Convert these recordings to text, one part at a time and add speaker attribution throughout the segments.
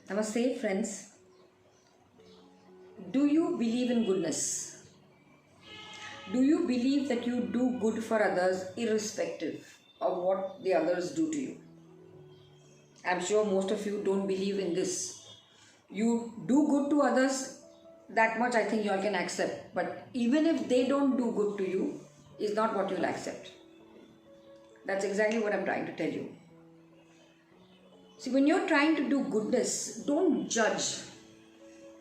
Speaker 1: Namaste, friends. Do you believe in goodness? Do you believe that you do good for others irrespective of what the others do to you? I'm sure most of you don't believe in this. You do good to others, that much I think you all can accept. But even if they don't do good to you, is not what you'll accept. That's exactly what I'm trying to tell you. See, when you're trying to do goodness, don't judge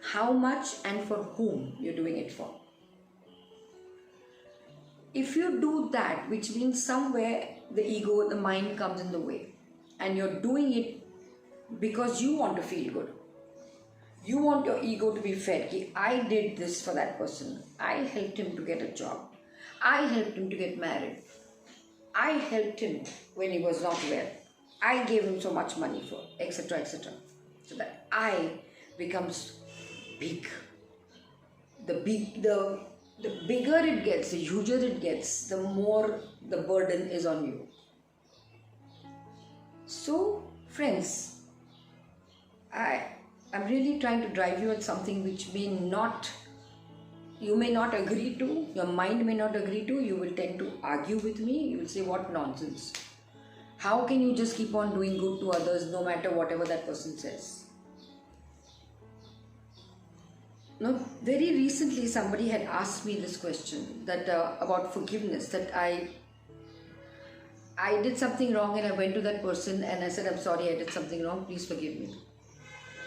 Speaker 1: how much and for whom you're doing it for. If you do that, which means somewhere the ego, the mind comes in the way, and you're doing it because you want to feel good. You want your ego to be fed. I did this for that person. I helped him to get a job. I helped him to get married. I helped him when he was not well. I gave him so much money for etc. etc. So that I becomes big. The bigger it gets, the huger it gets, the more the burden is on you. So, friends, I'm really trying to drive you at something which you may not agree to, your mind may not agree to, you will tend to argue with me, you will say, what nonsense. How can you just keep on doing good to others no matter whatever that person says? No, very recently somebody had asked me this question that about forgiveness, that I did something wrong and I went to that person and I said, I'm sorry, I did something wrong, please forgive me.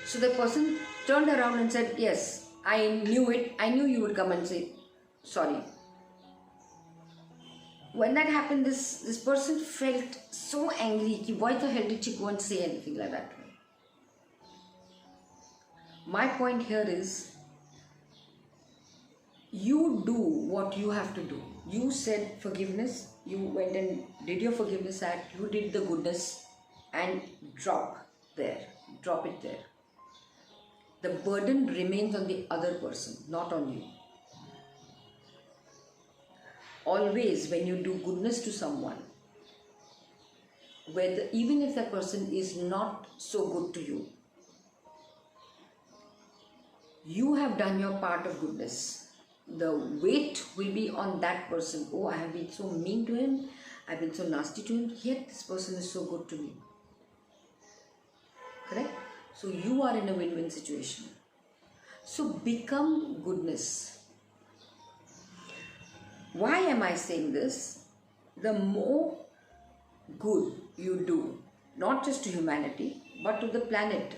Speaker 1: So the person turned around and said, yes, I knew it, I knew you would come and say sorry. When that happened, this person felt so angry, why the hell did she go and say anything like that? My point here is, you do what you have to do. You said forgiveness, you went and did your forgiveness act, you did the goodness, and drop it there. The burden remains on the other person, not on you. Always when you do goodness to someone, even if that person is not so good to you, you have done your part of goodness. The weight will be on that person. Oh, I have been so mean to him, I've been so nasty to him, yet this person is so good to me. Correct? So you are in a win-win situation. So become goodness. Why am I saying this? The more good you do, not just to humanity, but to the planet,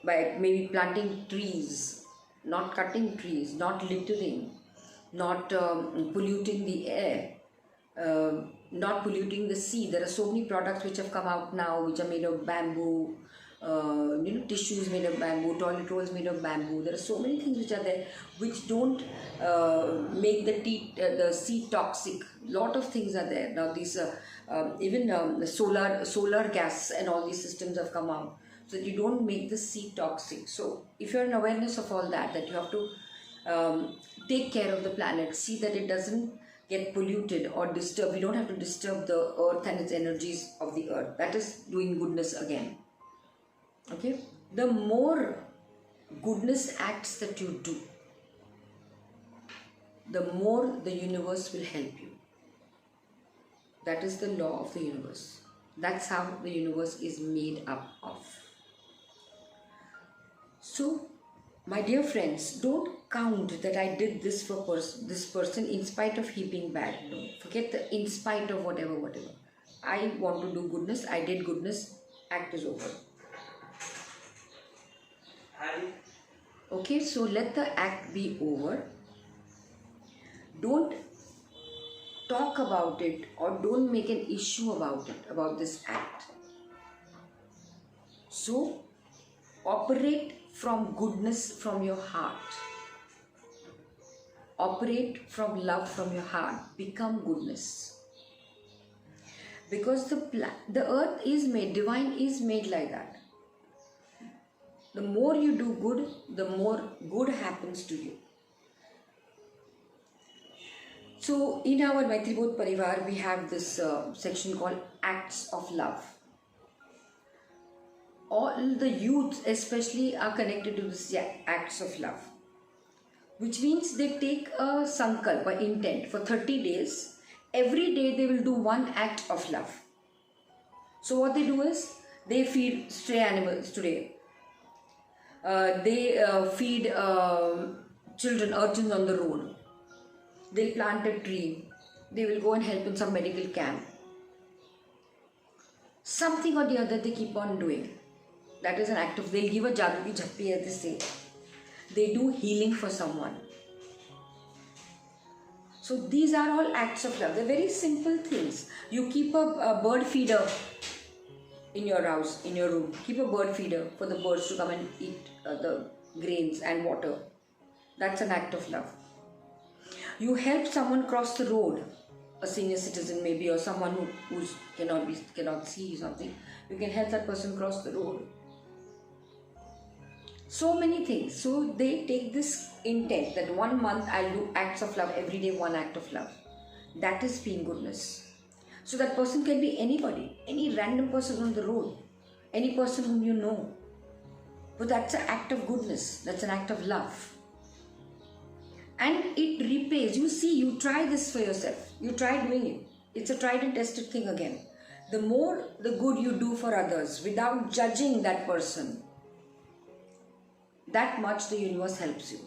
Speaker 1: by maybe planting trees, not cutting trees, not littering, not polluting the air, not polluting the sea. There are so many products which have come out now which are made of bamboo, tissues made of bamboo, toilet rolls made of bamboo. There are so many things which are there which don't make the sea toxic. Lot of things are there now. These even the solar gas and all these systems have come out so that you don't make the sea toxic. So if you're in awareness of all that you have to take care of the planet, see that it doesn't get polluted or disturbed. We don't have to disturb the earth and its energies of the earth. That is doing goodness again. Okay? The more goodness acts that you do, the more the universe will help you. That is the law of the universe. That's how the universe is made up of. So, my dear friends, don't count that I did this for this person in spite of he being bad. No, forget the in spite of whatever. I want to do goodness, I did goodness, act is over. Okay, so let the act be over. Don't talk about it or don't make an issue about it, about this act. So, operate from goodness from your heart. Operate from love from your heart. Become goodness. Because the earth is made, divine is made like that. The more you do good, the more good happens to you. So in our Maitri Bodh Parivar, we have this section called Acts of Love. all the youth especially are connected to this acts of love, which means they take a sankalp, an intent for 30 days. Every day they will do one act of love. So what they do is they feed stray animals today. They feed children, urchins on the road. They'll plant a tree. They will go and help in some medical camp. Something or the other they keep on doing. That is an act of, they'll give a jadoo ki jhappi, as they say. They do healing for someone. So these are all acts of love. They're very simple things. You keep a bird feeder in your house, in your room. Keep a bird feeder for the birds to come and eat the grains and water. That's an act of love. You help someone cross the road, a senior citizen maybe, or someone who cannot see something. You can help that person cross the road. So many things. So they take this intent that 1 month I'll do acts of love, every day one act of love. That is being goodness. So that person can be anybody, any random person on the road, any person whom you know. But that's an act of goodness. That's an act of love. And it repays. You see, you try this for yourself. You try doing it. It's a tried and tested thing again. The more the good you do for others without judging that person, that much the universe helps you.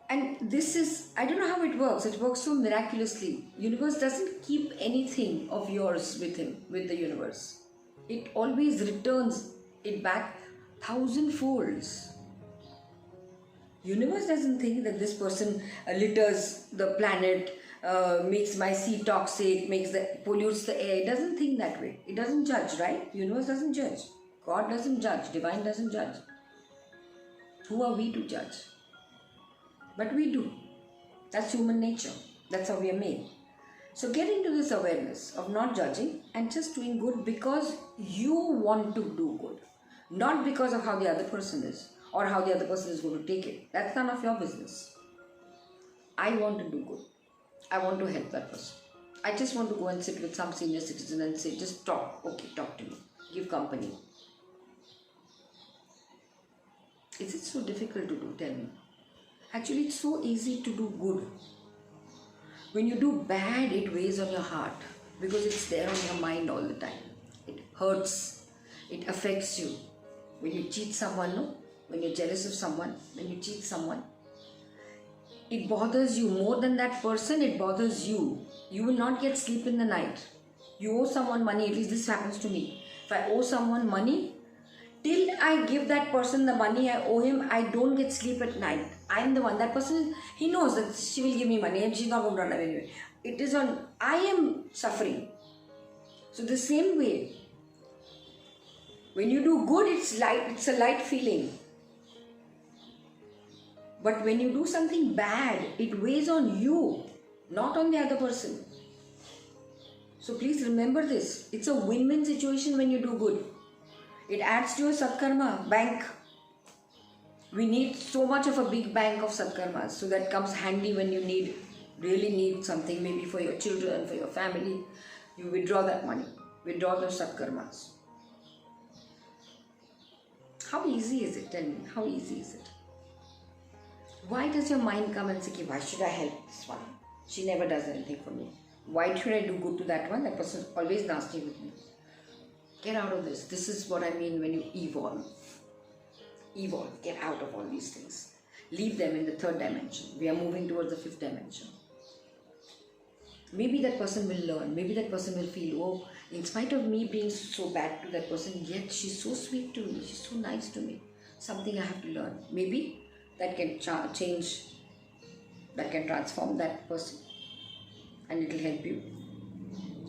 Speaker 1: And this is, I don't know how it works. It works so miraculously. Universe doesn't keep anything of yours with the universe. It always returns it back 1,000 folds. Universe doesn't think that this person litters the planet, makes my sea toxic, pollutes the air. It doesn't think that way. It doesn't judge, right? Universe doesn't judge. God doesn't judge. Divine doesn't judge. Who are we to judge? But we do. That's human nature. That's how we are made. So get into this awareness of not judging and just doing good because you want to do good. Not because of how the other person is or how the other person is going to take it. That's none of your business. I want to do good. I want to help that person. I just want to go and sit with some senior citizen and say, just talk. Okay, talk to me. Give company. Is it so difficult to do? Tell me. Actually, it's so easy to do good. When you do bad, it weighs on your heart because it's there on your mind all the time. It hurts. It affects you. When you cheat someone, no? When you're jealous of someone, when you cheat someone, it bothers you more than that person. It bothers you. You will not get sleep in the night. You owe someone money. At least this happens to me. If I owe someone money, till I give that person the money I owe him, I don't get sleep at night. I'm the one. That person, he knows that she will give me money and she's not going to run away anyway. It is on, I am suffering. So the same way, when you do good, it's light. It's a light feeling. But when you do something bad, it weighs on you, not on the other person. So please remember this. It's a win-win situation when you do good. It adds to your Satkarma bank. We need so much of a big bank of Satkarmas. So that comes handy when you really need something, maybe for your children, for your family. You withdraw that money. Withdraw those Satkarmas. How easy is it? Tell me, how easy is it? Why does your mind come and say, why should I help this one? She never does anything for me. Why should I do good to that one? That person is always nasty with me. Get out of this. This is what I mean when you evolve. Evolve. Get out of all these things. Leave them in the 3rd dimension. We are moving towards the 5th dimension. Maybe that person will learn. Maybe that person will feel, oh, in spite of me being so bad to that person, yet she's so sweet to me. She's so nice to me. Something I have to learn. Maybe that can change, that can transform that person. And it will help you.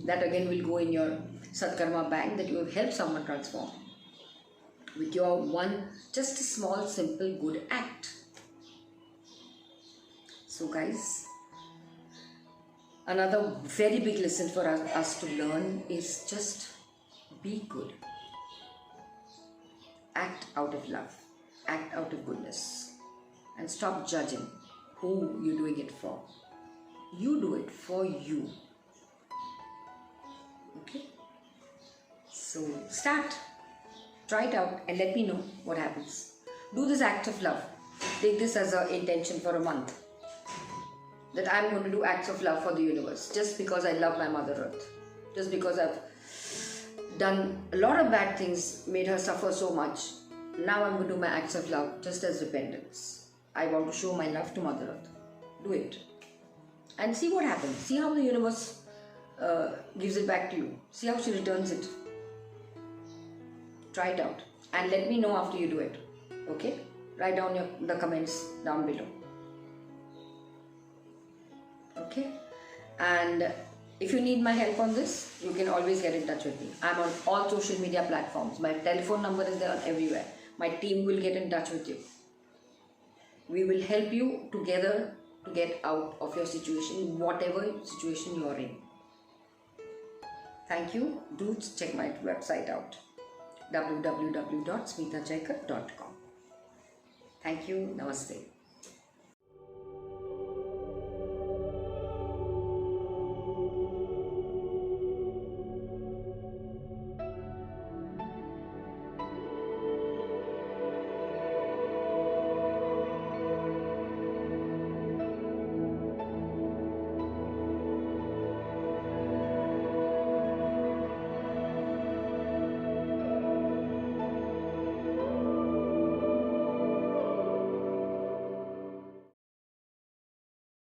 Speaker 1: That again will go in your Satkarma bank that you have helped someone transform with your one, just a small, simple, good act. So guys, another very big lesson for us to learn is just be good. Act out of love. Act out of goodness. And stop judging who you're doing it for. You do it for you. Okay? So start. Try it out and let me know what happens. Do this act of love. Take this as an intention for a month. That I'm going to do acts of love for the universe just because I love my Mother Earth. Just because I've done a lot of bad things, made her suffer so much. Now I'm going to do my acts of love just as repentance. I want to show my love to Mother Earth. Do it. And see what happens. See how the universe gives it back to you. See how she returns it. Try it out. And let me know after you do it. Okay? Write down the comments down below. Okay? And if you need my help on this, you can always get in touch with me. I'm on all social media platforms. My telephone number is there on everywhere. My team will get in touch with you. We will help you together to get out of your situation, whatever situation you are in. Thank you. Do check my website out, www.smitajaikar.com. Thank you. Namaste.